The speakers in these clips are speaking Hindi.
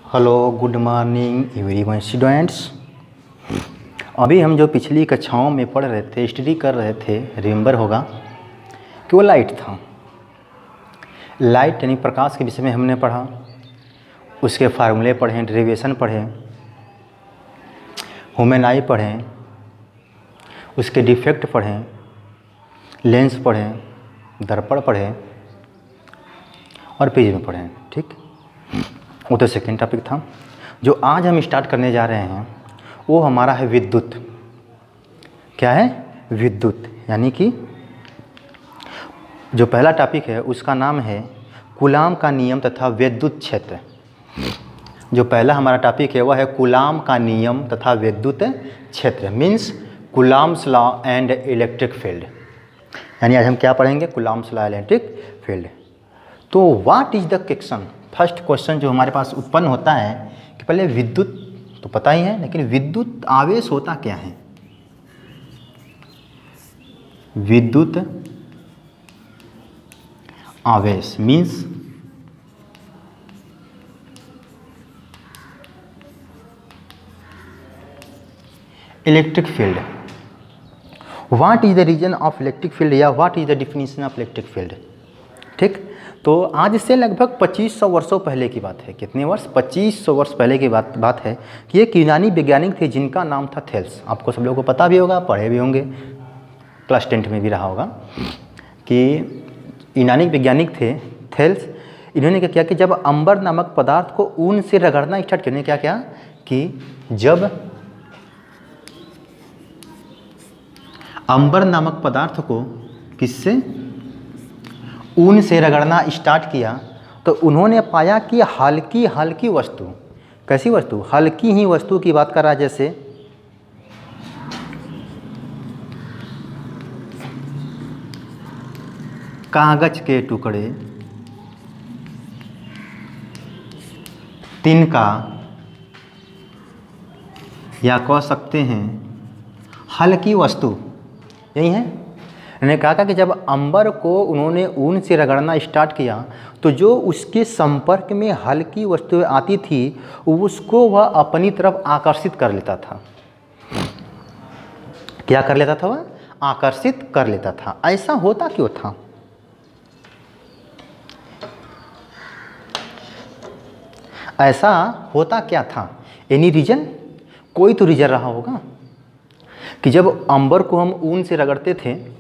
Hello good morning everyone students. अभी हम जो पिछली कक्षाओं में पढ़ रहे थे, स्टडी कर रहे थे, रिमेंबर होगा कि वो लाइट था। लाइट यानी प्रकाश के विषय में हमने पढ़ा, उसके फार्मूले पढ़े, डेरिवेशन पढ़े, ह्यूमन आई पढ़ें, उसके डिफेक्ट पढ़ें, लेंस पढ़ें, दर्पण पढ़ें और प्रिज्म पढ़ें। ठीक, वो तो सेकेंड टॉपिक था। जो आज हम स्टार्ट करने जा रहे हैं वो हमारा है विद्युत। क्या है? विद्युत। यानी कि जो पहला टॉपिक है उसका नाम है कूलाम का नियम तथा विद्युत क्षेत्र। जो पहला हमारा टॉपिक है वह है कूलाम का नियम तथा विद्युत क्षेत्र, means coulomb's law and electric field. यानी आज हम क्या पढ़ेंगे? Coulomb's law electric field. तो what is the question? First question जो हमारे पास उत्पन्न होता है कि पहले विद्युत तो पता ही है, लेकिन विद्युत आवेश होता क्या है? विद्युत आवेश means electric field. What is the reason of electric field या what is the definition of electric field. ठीक, तो आज से लगभग 2500 वर्षों पहले की बात है। कितने वर्ष? 2500 वर्ष पहले की बात है कि एक यूनानी वैज्ञानिक थे जिनका नाम था थेल्स। आपको सब लोगों को पता भी होगा, पढ़े भी होंगे, क्लास 10 में भी रहा होगा कि यूनानी वैज्ञानिक थे थेल्स। इन्होंने क्या किया कि जब अंबर नामक पदार्थ को ऊन से रगड़ना स्टार्ट किया, क्या किया कि जब अंबर नामक पदार्थ को किससे? ऊन से रगड़ना स्टार्ट किया तो उन्होंने पाया कि हल्की हल्की वस्तु, कैसी वस्तु? हल्की ही वस्तु की बात कर रहा है, जैसे कागज के टुकड़े, तिनका, या कह सकते हैं हल्की वस्तु, यही है। उन्होंने कहा कि जब अंबर को उन्होंने ऊन से रगड़ना स्टार्ट किया तो जो उसके संपर्क में हल्की वस्तुएं आती थी उसको वह अपनी तरफ आकर्षित कर लेता था। क्या कर लेता था? वह आकर्षित कर लेता था। ऐसा होता क्यों था? ऐसा होता क्या था? Any reason? कोई तो रीजन रहा होगा कि जब अंबर को हम ऊन से रगड़ते थे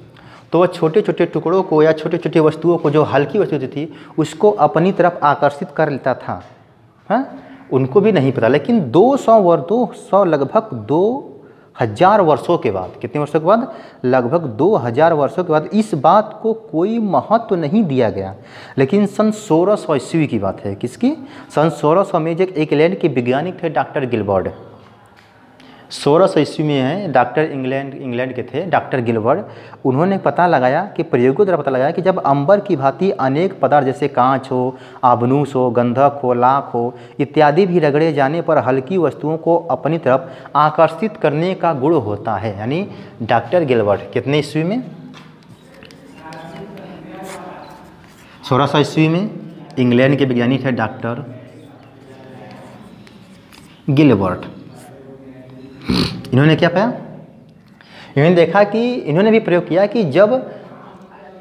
तो वह छोटे छोटे टुकड़ों को या छोटे छोटे वस्तुओं को, जो हल्की वस्तु थी, उसको अपनी तरफ आकर्षित कर लेता था। हाँ, उनको भी नहीं पता, लेकिन 200 लगभग 2000 वर्षों के बाद, कितने वर्षों के बाद? लगभग 2000 वर्षों के बाद इस बात को कोई महत्व नहीं दिया गया। लेकिन सन 1600 ईस्वी की बात है। किसकी? सन 1600 में जो एक इंग्लैंड के वैज्ञानिक थे डॉक्टर गिलबर्ट। 1600 ईस्वी में है, डॉक्टर इंग्लैंड के थे डॉक्टर गिलबर्ट। उन्होंने पता लगाया कि प्रयोगों द्वारा पता लगाया कि जब अंबर की भांति अनेक पदार्थ जैसे कांच हो, आबनूस हो, गंधक हो, लाख हो इत्यादि भी रगड़े जाने पर हल्की वस्तुओं को अपनी तरफ आकर्षित करने का गुण होता है। यानी डॉक्टर गिलबर्ट कितने ईस्वी में? 1600 ईस्वी में इंग्लैंड के वैज्ञानिक है डॉक्टर गिलबर्ट। इन्होंने क्या पाया? इन्होंने देखा कि इन्होंने भी प्रयोग किया कि जब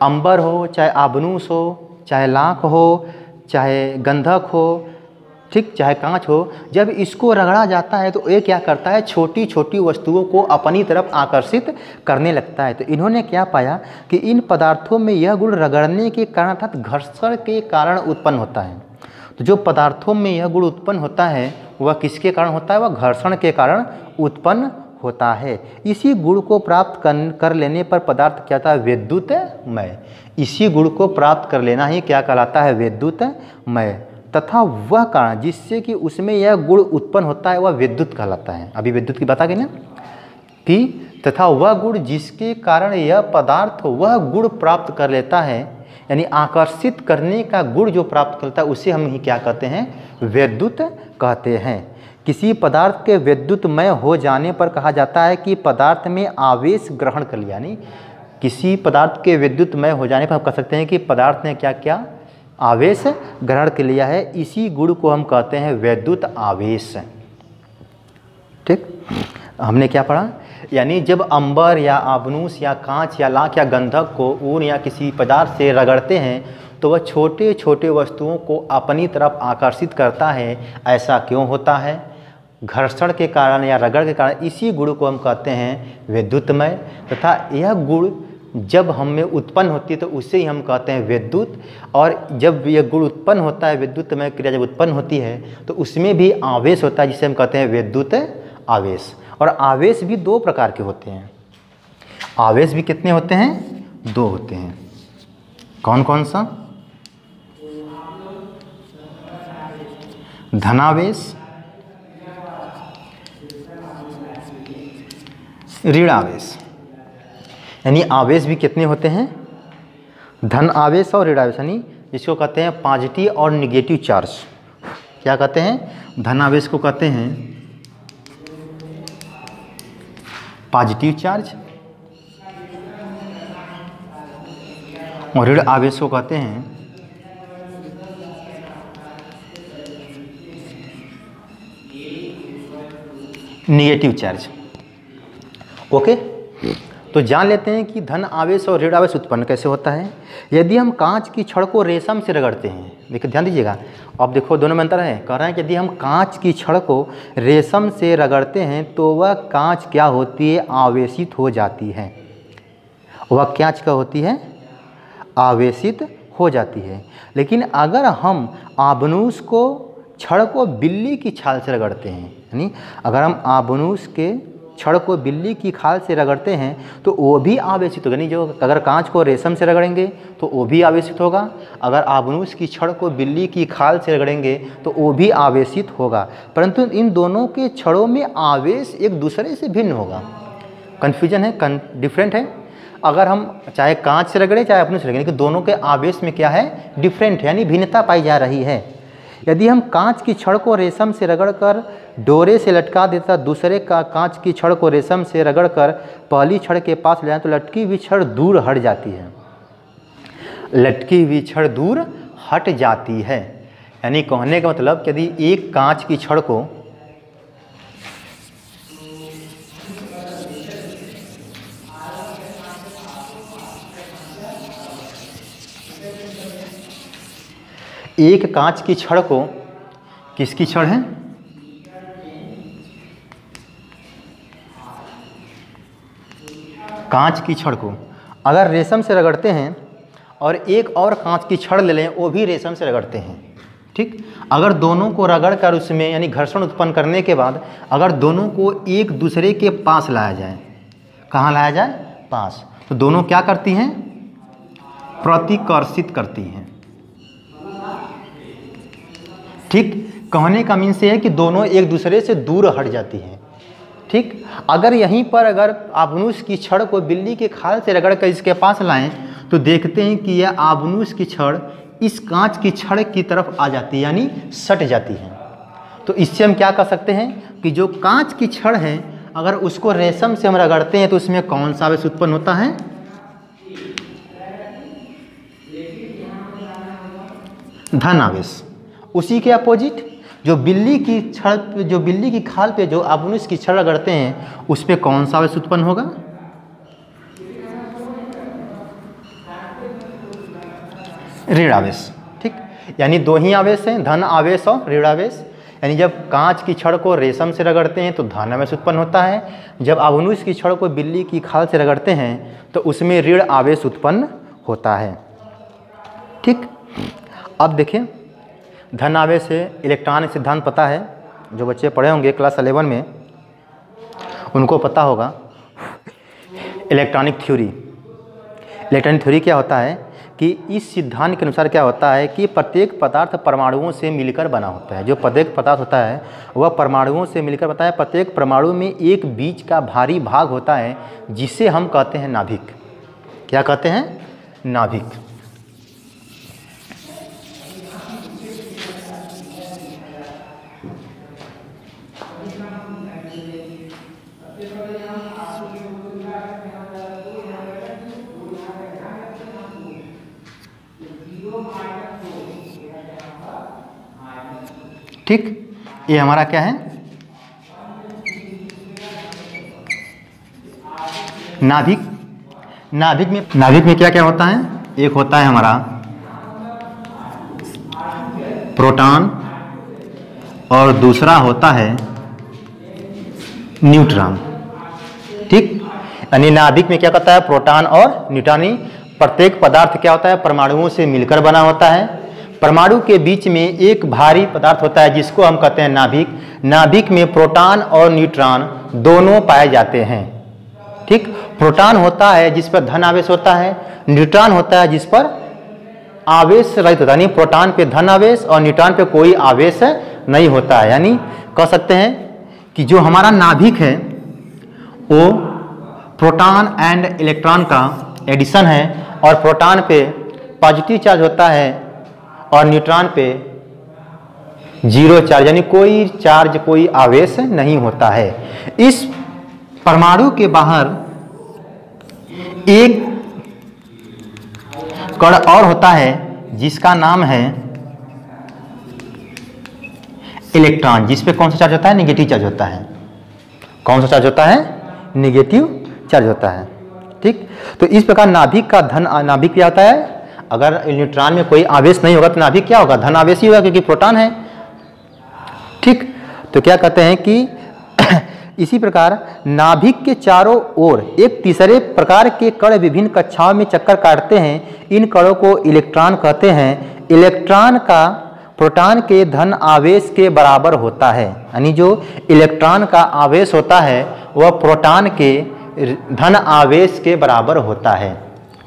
अंबर हो, चाहे आबनूस हो, चाहे लाख हो, चाहे गंधक हो, ठीक, चाहे कांच हो, जब इसको रगड़ा जाता है तो ये क्या करता है? छोटी छोटी वस्तुओं को अपनी तरफ आकर्षित करने लगता है। तो इन्होंने क्या पाया कि इन पदार्थों में यह गुण रगड़ने के कारण अर्थात घर्षण के कारण उत्पन्न होता है। तो जो पदार्थों में यह गुण उत्पन्न होता है वह किसके कारण होता है? वह घर्षण के कारण उत्पन्न होता है। इसी गुण को प्राप्त कर लेने पर पदार्थ क्या था? विद्युतमय। इसी गुण को प्राप्त कर लेना ही क्या कहलाता है? विद्युतमय। तथा वह कारण जिससे कि उसमें यह गुण उत्पन्न होता है वह विद्युत कहलाता है। अभी विद्युत की बात आ गई ना कि तथा वह गुण जिसके कारण यह पदार्थ वह गुण प्राप्त कर लेता है, यानी आकर्षित करने का गुण जो प्राप्त करता है उसे हम ही क्या कहते हैं? विद्युत कहते हैं। किसी पदार्थ के विद्युतमय हो जाने पर कहा जाता है कि पदार्थ में आवेश ग्रहण कर लिया। यानी किसी पदार्थ के विद्युतमय हो जाने पर हम कह सकते हैं कि पदार्थ ने क्या किया? आवेश ग्रहण कर लिया है, इसी गुण को हम कहते हैं वैद्युत आवेश। ठीक, हमने क्या पढ़ा, यानी जब अंबर या आबनूस या कांच या लाख या गंधक को ऊन या किसी पदार्थ से रगड़ते हैं तो वह छोटे छोटे वस्तुओं को अपनी तरफ आकर्षित करता है। ऐसा क्यों होता है? घर्षण के कारण या रगड़ के कारण। इसी गुण को हम कहते हैं विद्युतमय, तथा यह गुण जब हम में उत्पन्न होती है तो उसे ही हम कहते हैं विद्युत। और जब यह गुण उत्पन्न होता है, विद्युतमय क्रिया जब उत्पन्न होती है तो उसमें भी आवेश होता है, जिसे हम कहते हैं विद्युत आवेश। और आवेश भी दो प्रकार के होते हैं। आवेश भी कितने होते हैं? दो होते हैं। कौन कौन सा? धनावेश, ऋण आवेश। यानी आवेश भी कितने होते हैं? धन आवेश और ऋण आवेश, यानी जिसको कहते हैं पॉजिटिव और निगेटिव चार्ज। क्या कहते हैं? धन आवेश को कहते हैं पॉजिटिव चार्ज और ऋण आवेश को कहते हैं निगेटिव चार्ज। ओके, तो जान लेते हैं कि धन आवेश और ऋण आवेश उत्पन्न कैसे होता है। यदि हम कांच की छड़ को रेशम से रगड़ते हैं, देखिए ध्यान दीजिएगा, अब देखो दोनों में अंतर है। कह रहे हैं कि यदि हम कांच की छड़ को रेशम से रगड़ते हैं तो वह कांच क्या होती है? आवेशित हो जाती है। वह कांच क्या होती है? आवेशित हो जाती है। लेकिन अगर हम आबनूस को छड़ को बिल्ली की छाल से रगड़ते हैं, यानी अगर हम आबनूस के छड़ को बिल्ली की खाल से रगड़ते हैं तो वो भी आवेशित होगा। यानी जो अगर कांच को रेशम से रगड़ेंगे तो वो भी आवेशित होगा, अगर आबनूस की छड़ को बिल्ली की खाल से रगड़ेंगे तो वो भी आवेशित होगा। परंतु इन दोनों के छड़ों में आवेश एक दूसरे से भिन्न होगा। कन्फ्यूजन है, डिफरेंट है। अगर हम चाहे कांच से रगड़े चाहे आबनूस से रगड़े, लेकिन दोनों के आवेश में क्या है? डिफरेंट है, यानी भिन्नता पाई जा रही है। यदि हम कांच की छड़ को रेशम से रगड़कर डोरे से लटका देता, दूसरे का कांच की छड़ को रेशम से रगड़कर पहली छड़ के पास ले जाए तो लटकी हुई छड़ दूर हट जाती है। लटकी हुई छड़ दूर हट जाती है। यानी कहने का मतलब यदि एक कांच की छड़ को किसकी छड़ है? कांच की छड़ को अगर रेशम से रगड़ते हैं और एक और कांच की छड़ ले लें, वो भी रेशम से रगड़ते हैं। ठीक, अगर दोनों को रगड़ कर उसमें यानी घर्षण उत्पन्न करने के बाद अगर दोनों को एक दूसरे के पास लाया जाए, कहाँ लाया जाए? पास, तो दोनों क्या करती हैं? प्रतिकर्षित करती हैं। ठीक, कहने का मीन से है कि दोनों एक दूसरे से दूर हट जाती हैं। ठीक, अगर यहीं पर अगर आबनूस की छड़ को बिल्ली के खाल से रगड़ कर इसके पास लाएं तो देखते हैं कि यह आबनूस की छड़ इस कांच की छड़ की तरफ आ जाती है, यानी सट जाती है। तो इससे हम क्या कर सकते हैं कि जो कांच की छड़ है अगर उसको रेशम से हम रगड़ते हैं तो उसमें कौन सा आवेश उत्पन्न होता है? धन आवेश। उसी के अपोजिट जो बिल्ली की छड़ पे, जो बिल्ली की खाल पे जो आबनूस की छड़ रगड़ते हैं उस पे कौन सा आवेश उत्पन्न होगा? ऋण आवेश। ठीक, यानी दो ही आवेश हैं, धन आवेश और ऋण आवेश। यानी जब कांच की छड़ को रेशम से रगड़ते हैं तो धन आवेश उत्पन्न होता है, जब आबनूस की छड़ को बिल्ली की खाल से रगड़ते हैं तो उसमें ऋण आवेश उत्पन्न होता है। ठीक, अब देखिए धन आवेश से इलेक्ट्रॉनिक सिद्धांत पता है, जो बच्चे पढ़े होंगे क्लास 11 में उनको पता होगा। इलेक्ट्रॉनिक थ्योरी क्या होता है कि इस सिद्धांत के अनुसार क्या होता है कि प्रत्येक पदार्थ परमाणुओं से मिलकर बना होता है। जो प्रत्येक पदार्थ होता है वह परमाणुओं से मिलकर बनता है। प्रत्येक परमाणु में एक बीच का भारी भाग होता है जिसे हम कहते हैं नाभिक। क्या कहते हैं? नाभिक। ठीक, ये हमारा क्या है, नाभिक। नाभिक में क्या क्या होता है, एक होता है हमारा प्रोटॉन और दूसरा होता है न्यूट्रॉन। ठीक, यानी नाभिक में क्या करता है, प्रोटॉन और न्यूट्रॉन। प्रत्येक पदार्थ क्या होता है, परमाणुओं से मिलकर बना होता है। परमाणु के बीच में एक भारी पदार्थ होता है जिसको हम कहते हैं नाभिक। नाभिक में प्रोटॉन और न्यूट्रॉन दोनों पाए जाते हैं। ठीक, प्रोटॉन होता है जिस पर धन आवेश होता है, न्यूट्रॉन होता है जिस पर आवेश रहित होता है, यानी प्रोटॉन पे धन आवेश और न्यूट्रॉन पे कोई आवेश नहीं होता है। यानी कह सकते हैं कि जो हमारा नाभिक है वो प्रोटॉन एंड इलेक्ट्रॉन का एडिशन है, और प्रोटॉन पे पॉजिटिव चार्ज होता है और न्यूट्रॉन पे जीरो चार्ज, यानी कोई चार्ज, कोई आवेश नहीं होता है। इस परमाणु के बाहर एक कण और होता है जिसका नाम है इलेक्ट्रॉन, जिस पे कौन सा चार्ज होता है, नेगेटिव चार्ज होता है। कौन सा चार्ज होता है, नेगेटिव चार्ज होता है। ठीक, तो इस प्रकार नाभिक का धन, नाभिक क्या होता है, अगर न्यूट्रॉन में कोई आवेश नहीं होगा तो नाभिक क्या होगा, धन आवेश ही होगा, क्योंकि प्रोटॉन है। ठीक, तो क्या कहते हैं कि इसी प्रकार नाभिक के चारों ओर एक तीसरे प्रकार के कण विभिन्न कक्षाओं में चक्कर काटते हैं। इन कणों को इलेक्ट्रॉन कहते हैं। इलेक्ट्रॉन का प्रोटॉन के धन आवेश के बराबर होता है, यानी जो इलेक्ट्रॉन का आवेश होता है वह प्रोटॉन के धन आवेश के बराबर होता है।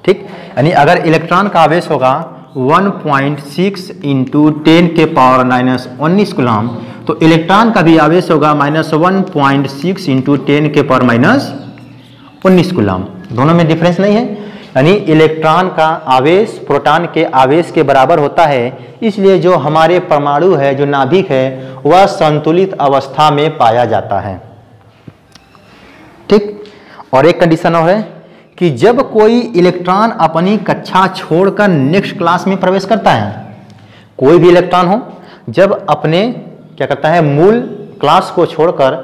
ठीक, यानी अगर इलेक्ट्रॉन का आवेश होगा 1.6 इंटू 10 के पावर -19 कूलम, तो इलेक्ट्रॉन का भी आवेश होगा -1.6 इंटू 10 के पावर -19 कूलम। दोनों में डिफरेंस नहीं है, यानी इलेक्ट्रॉन का आवेश प्रोटॉन के आवेश के बराबर होता है। इसलिए जो हमारे परमाणु है, जो नाभिक है, वह संतुलित अवस्था में पाया जाता है। ठीक, और एक कंडीशन और है कि जब कोई इलेक्ट्रॉन अपनी कक्षा छोड़कर नेक्स्ट क्लास में प्रवेश करता है, कोई भी इलेक्ट्रॉन हो, जब अपने क्या करता है, मूल क्लास को छोड़कर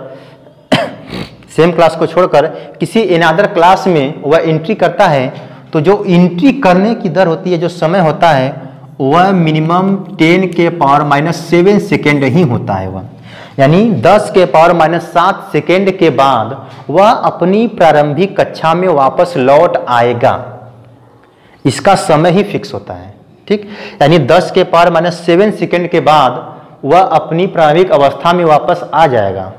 सेम क्लास को छोड़कर किसी अनदर क्लास में वह एंट्री करता है, तो जो एंट्री करने की दर होती है, जो समय होता है, वह मिनिमम 10 के पावर -7 सेकेंड ही होता है। वह यानी 10 के पावर -7 सेकेंड के बाद वह अपनी प्रारंभिक कक्षा में वापस लौट आएगा। इसका समय ही फिक्स होता है। ठीक, यानी 10 के पावर -7 सेकेंड के बाद वह अपनी प्रारंभिक अवस्था में वापस आ जाएगा,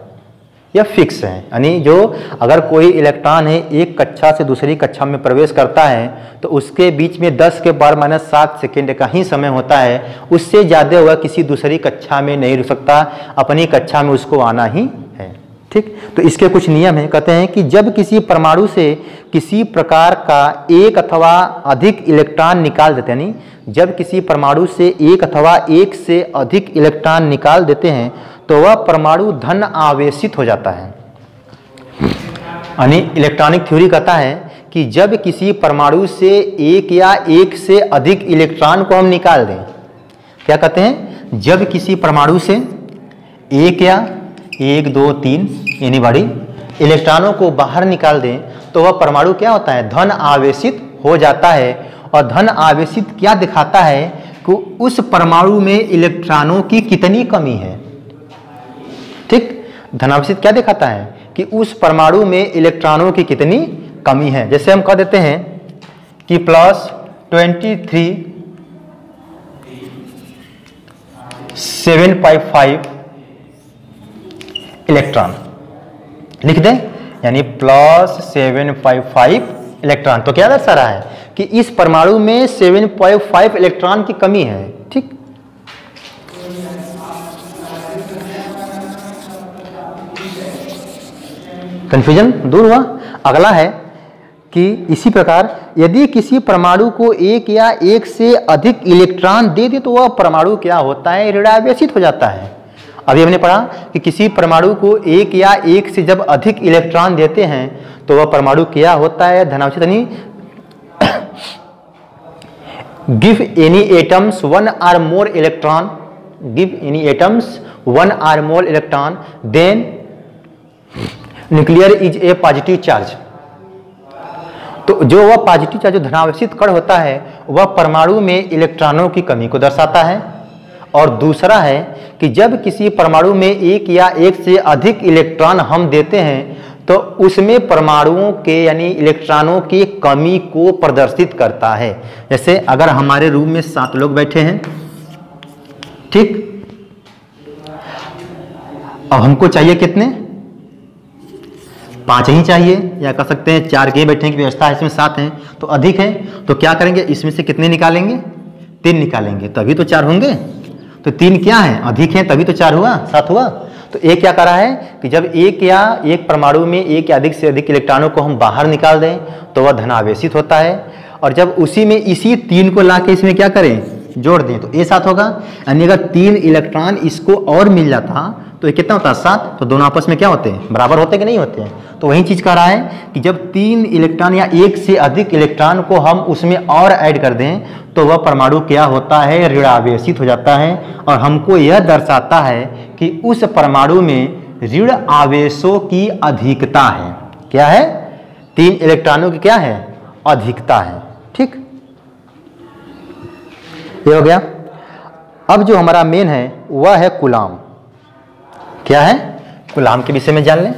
यह फिक्स है। यानी जो अगर कोई इलेक्ट्रॉन है एक कक्षा से दूसरी कक्षा में प्रवेश करता है तो उसके बीच में 10 के पावर -7 सेकेंड का ही समय होता है, उससे ज़्यादा वह किसी दूसरी कक्षा में नहीं रुक सकता, अपनी कक्षा में उसको आना ही है। ठीक, तो इसके कुछ नियम हैं। कहते हैं कि जब किसी परमाणु से किसी प्रकार का एक अथवा अधिक इलेक्ट्रॉन निकाल देते हैं, यानी जब किसी परमाणु से एक अथवा एक से अधिक इलेक्ट्रॉन निकाल देते हैं तो वह परमाणु धन आवेशित हो जाता है। यानी इलेक्ट्रॉनिक थ्योरी कहता है कि जब किसी परमाणु से एक या एक से अधिक इलेक्ट्रॉन को हम निकाल दें, क्या कहते हैं, जब किसी परमाणु से एक या 1 2 3 यानी बड़ी इलेक्ट्रॉनों को बाहर निकाल दें तो वह परमाणु क्या होता है, धन आवेशित हो जाता है। और धन आवेशित क्या दिखाता है कि उस परमाणु में इलेक्ट्रॉनों की कितनी कमी है। ठीक, धनावेशित क्या दिखाता है कि उस परमाणु में इलेक्ट्रॉनों की कितनी कमी है। जैसे हम कह देते हैं कि +23 7.5 इलेक्ट्रॉन लिख दें, यानी +7.5 इलेक्ट्रॉन। तो क्या दर्शा रहा है कि इस परमाणु में 7.5 इलेक्ट्रॉन की कमी है। ठीक, कंफ्यूजन दूर हुआ। अगला है कि इसी प्रकार यदि किसी परमाणु को एक या एक से अधिक इलेक्ट्रॉन दे दे तो वह परमाणु क्या होता है, ऋणावेशित हो जाता है। अभी हमने पढ़ा कि किसी परमाणु को एक या एक से जब अधिक इलेक्ट्रॉन देते हैं तो वह परमाणु क्या होता है, धनावेशित। यानी give any atoms 1 or more electron give any atoms one or more electron, then nuclear is a positive charge। तो जो वह पॉजिटिव चार्ज, जो धनावेशित कण होता है, वह परमाणु में इलेक्ट्रॉनों की कमी को दर्शाता है। और दूसरा है कि जब किसी परमाणु में एक या एक से अधिक इलेक्ट्रॉन हम देते हैं तो उसमें परमाणुओं के यानी इलेक्ट्रॉनों की कमी को प्रदर्शित करता है। जैसे अगर हमारे रूम में 7 लोग बैठे हैं, ठीक, अब हमको चाहिए कितने, 5 ही चाहिए, या कह सकते हैं 4 के बैठने की व्यवस्था है, इसमें 7 हैं तो अधिक है, तो क्या करेंगे, इसमें से कितने निकालेंगे, 3 निकालेंगे, तभी तो 4 होंगे। तो 3 क्या है, अधिक है, तभी तो 4 हुआ, 7 हुआ। तो एक क्या करा है कि जब एक परमाणु में एक या अधिक से अधिक इलेक्ट्रॉनों को हम बाहर निकाल दें तो वह धनावेशित होता है, और जब उसी में इसी 3 को ला के इसमें क्या करें, जोड़ दें तो ये 7 होगा। यानी अगर 3 इलेक्ट्रॉन इसको और मिल जाता तो ये कितना होता है, 7। तो दोनों आपस में क्या होते हैं, बराबर होते कि नहीं होते हैं। तो वही चीज कह रहा है कि जब 3 इलेक्ट्रॉन या एक से अधिक इलेक्ट्रॉन को हम उसमें और ऐड कर दें तो वह परमाणु क्या होता है, ऋणावेशित हो जाता है। और हमको यह दर्शाता है कि उस परमाणु में ऋण आवेशों की अधिकता है। क्या है, 3 इलेक्ट्रॉनों की क्या है, अधिकता है। ठीक, ये हो गया। अब जो हमारा मेन है वह है कूलाम। क्या है, कूलाम के विषय में जान लें।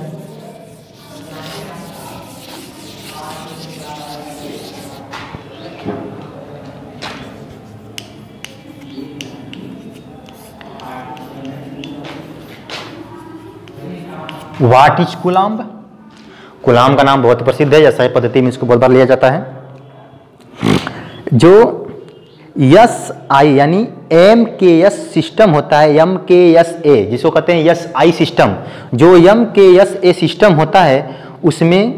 What is coulomb. कूलाम का नाम बहुत प्रसिद्ध है, ऐसा पद्धति में इसको बहुत बार लिया जाता है। जो SI यानी MKS सिस्टम होता है, MKSA जिसको कहते हैं SI सिस्टम, जो MKSA सिस्टम होता है उसमें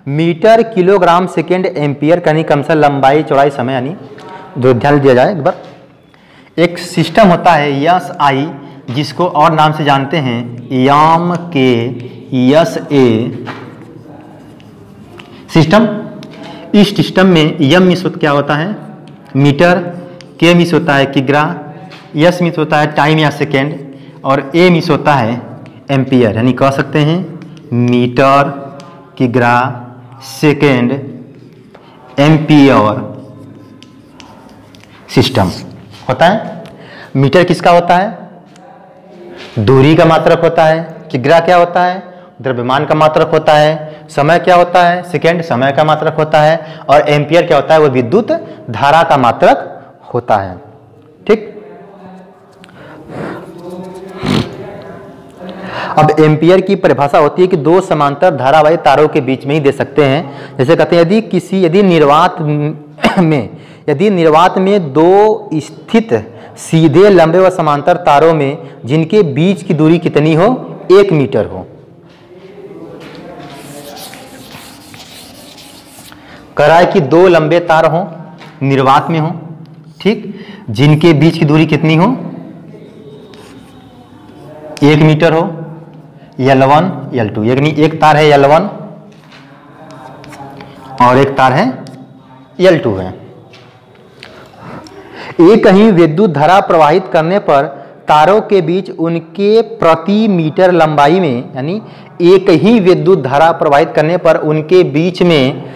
मीटर, किलोग्राम, सेकेंड, एम्पियर यानी क्रमशः लंबाई, चौड़ाई, समय यानी जो ध्यान दिया जाए एक बार। एक सिस्टम होता है SI जिसको और नाम से जानते हैं MKSA सिस्टम। इस सिस्टम में M मिस क्या होता है, मीटर, K मिस होता है किग्रा, S मिस होता है टाइम या सेकेंड, और A मिस होता है एम्पियर, यानी कह सकते हैं मीटर, किग्रा, सेकेंड, एम्पियर सिस्टम होता है। मीटर किसका होता है, दूरी का मात्रक होता है। किग्रा क्या होता है, द्रव्यमान का मात्रक होता है। समय क्या होता है, सेकेंड समय का मात्रक होता है। और एम्पियर क्या होता है, वो विद्युत धारा का मात्रक होता है। ठीक, अब एम्पियर की परिभाषा होती है कि 2 समांतर धारावाही तारों के बीच में ही दे सकते हैं। जैसे कहते हैं यदि निर्वात में 2 स्थित सीधे, लंबे व समांतर तारों में जिनके बीच की दूरी कितनी हो, 1 मीटर हो। कह रहा है कि 2 लंबे तार हो, निर्वात में हो, ठीक, जिनके बीच की दूरी कितनी हो, 1 मीटर हो, L1 L2, यानी एक तार है L1 और एक तार है L2 है। एक ही विद्युत धारा प्रवाहित करने पर तारों के बीच उनके प्रति मीटर लंबाई में, यानी एक ही विद्युत धारा प्रवाहित करने पर उनके बीच में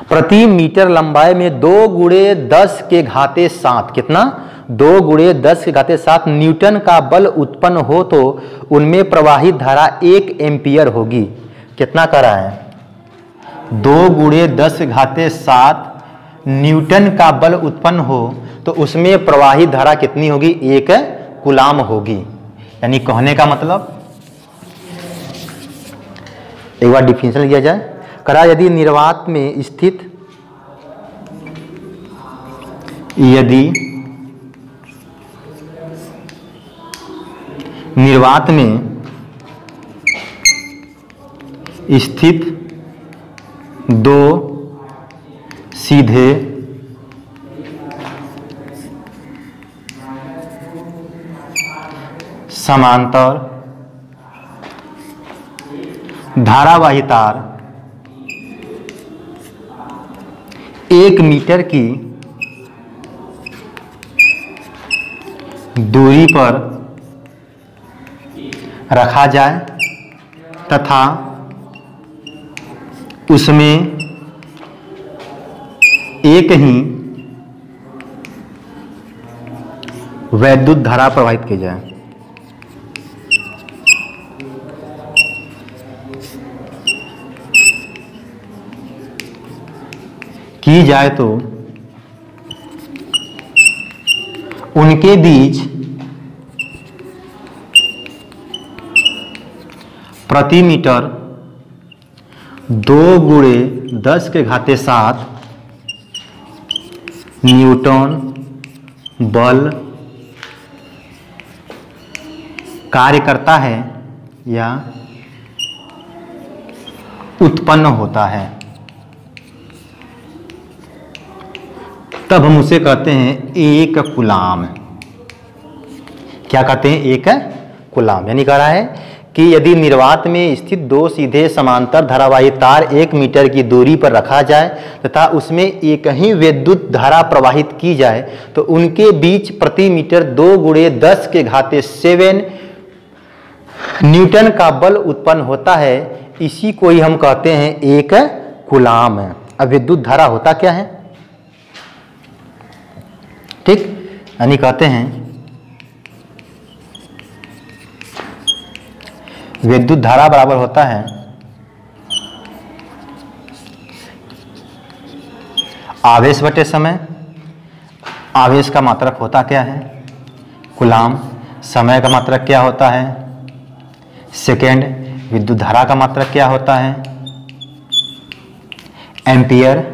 प्रति मीटर लंबाई में 2 × 10 के घाते 7, कितना, 2 × 10 के घाते 7 न्यूटन का बल उत्पन्न हो तो उनमें प्रवाहित धारा 1 एम्पियर होगी। कितना कर रहा है, 2 × 10 के घाते 7 न्यूटन का बल उत्पन्न हो तो उसमें प्रवाहित धारा कितनी होगी, 1 कूलाम होगी। यानी कहने का मतलब, एक बार डिफिनेशन लिया जाए। करा यदि निर्वात में स्थित, निर्वात में स्थित 2 सीधे समांतर धारावाही तार 1 मीटर की दूरी पर रखा जाए तथा उसमें एक ही वैद्युत धारा प्रवाहित की जाए। की जाए तो उनके बीच प्रति मीटर 2×10⁷ न्यूटन बल कार्य करता है या उत्पन्न होता है, तब हम उसे कहते हैं एक कूलाम। क्या कहते हैं? एक कूलाम। यानी कह रहा है कि यदि निर्वात में स्थित दो सीधे समांतर धारावाही तार 1 मीटर की दूरी पर रखा जाए तथा उसमें एक ही विद्युत धारा प्रवाहित की जाए तो उनके बीच प्रति मीटर 2×10⁷ न्यूटन का बल उत्पन्न होता है। इसी को ही हम कहते हैं एक कूलाम। अब विद्युत धारा होता क्या है? ठीक, यानी कहते हैं विद्युत धारा बराबर होता है आवेश बटे समय। आवेश का मात्रक होता क्या है? कूलाम। समय का मात्रक क्या होता है? सेकेंड। विद्युत धारा का मात्रक क्या होता है? एम्पियर।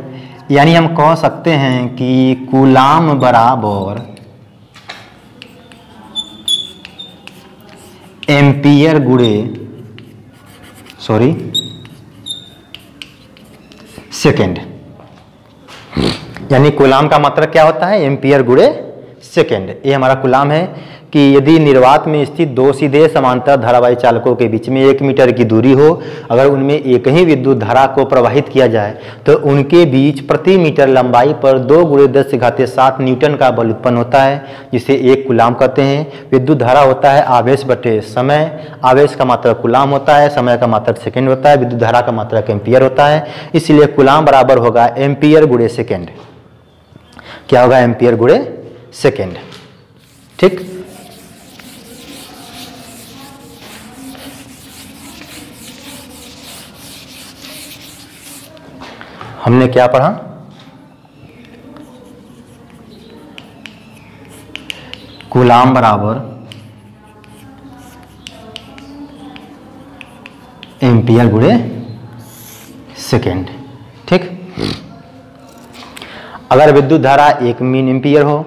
यानी हम कह सकते हैं कि कूलाम बराबर एम्पियर गुणे सेकेंड। यानी कूलाम का मात्रक क्या होता है? एम्पियर गुणे सेकेंड। ये हमारा कूलाम है कि यदि निर्वात में स्थित दो सीधे समांतर धारावाही चालकों के बीच में 1 मीटर की दूरी हो, अगर उनमें एक ही विद्युत धारा को प्रवाहित किया जाए तो उनके बीच प्रति मीटर लंबाई पर 2×10⁷ न्यूटन का बल उत्पन्न होता है, जिसे एक कूलाम कहते हैं। विद्युत धारा होता है आवेश बटे समय। आवेश का मात्रक कूलाम होता है, समय का मात्रक सेकेंड होता है, विद्युत धारा का मात्रक एम्पियर होता है। इसलिए कूलाम बराबर होगा एम्पियर गुणे सेकेंड। क्या होगा? एम्पियर गुणे सेकेंड। ठीक, हमने क्या पढ़ा? कूलाम बराबर एम्पियर गुणे सेकेंड। ठीक, अगर विद्युत धारा 1 मीन एम्पियर हो,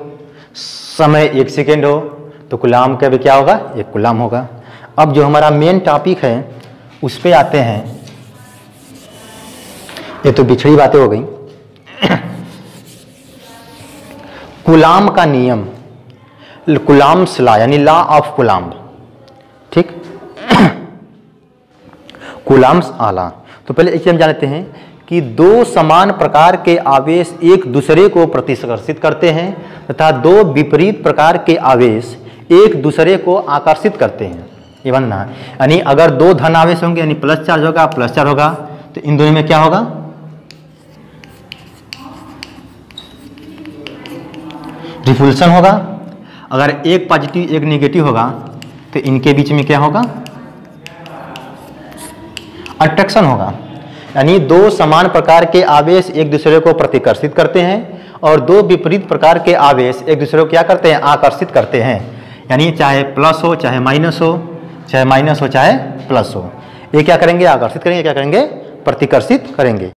समय 1 सेकेंड हो, तो कूलाम का भी क्या होगा? 1 कूलाम होगा। अब जो हमारा मेन टॉपिक है उस पे आते हैं। ये तो बिछड़ी बातें हो गई। कूलाम का नियम, कूलाम्स लॉ यानी लॉ ऑफ कूलाम। ठीक, कूलाम्स आला। तो पहले एक हम जानते हैं कि दो समान प्रकार के आवेश एक दूसरे को प्रतिस्पर्शित करते हैं तथा दो विपरीत प्रकार के आवेश एक दूसरे को आकर्षित करते हैं। ये बनना है, यानी अगर दो धन आवेश होंगे यानी प्लस चार्ज होगा प्लस चार्ज होगा, तो इन दोनों में क्या होगा? रिपल्शन होगा। अगर एक पॉजिटिव एक नेगेटिव होगा तो इनके बीच में क्या होगा? अट्रैक्शन होगा। यानी दो समान प्रकार के आवेश एक दूसरे को प्रतिकर्षित करते हैं और दो विपरीत प्रकार के आवेश एक दूसरे को क्या करते हैं? आकर्षित करते हैं। यानी चाहे प्लस हो चाहे माइनस हो, चाहे माइनस हो चाहे प्लस हो, ये क्या करेंगे? आकर्षित करेंगे। क्या करेंगे? प्रतिकर्षित करेंगे।